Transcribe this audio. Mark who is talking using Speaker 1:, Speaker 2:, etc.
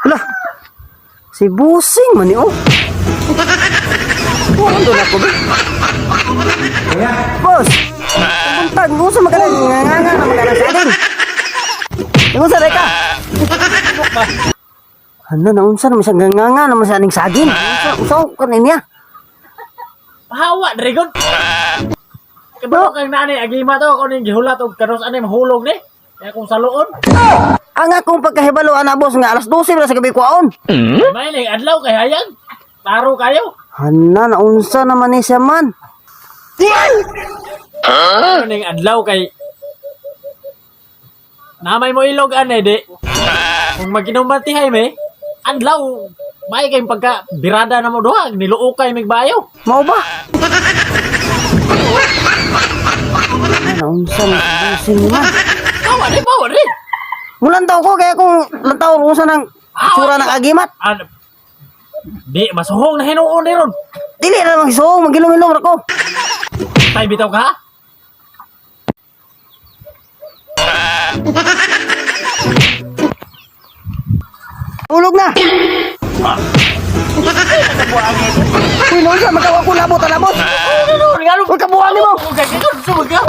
Speaker 1: Lah, si Busing man oh. Ano na ko ba? Boss, puntag mo sa magalang nganga na magalang sa atin. Ingon sa reka. Ano na unsa naman sa nganga naman sa aning saging? Usaw kaninya.
Speaker 2: Hawa dragon. Kabalo kang nanay agima to ako ning gihulat og kanos ani mahulog ni. Kaya kung saluon.
Speaker 1: Ang akong pagkahibalo ana boss nga alas 12 na sa gabi kwaon.
Speaker 2: May ning adlaw kay hayang. Taro kayo.
Speaker 1: Hana na unsa naman ni siya man.
Speaker 2: Ning adlaw kay namay mo ilog ane di. Kung maginumbatihay me, adlaw may kay pagka birada na mo duha niluokay mig bayo.
Speaker 1: Mao ba? Ano unsa na Busing man.
Speaker 2: Bawa di.
Speaker 1: Mulantaw ko kaya kung lantaw unsa nang sura ng agimat.
Speaker 2: Di masuhong na hinuon ni ron.
Speaker 1: Dili na magsuong magilom-ilom ra ko.
Speaker 2: Tay bitaw ka.
Speaker 1: Tulog na. Uy, no sa magawa ko labot.
Speaker 2: Ano?
Speaker 1: Huwag ka buwan mo.
Speaker 2: Huwag ka.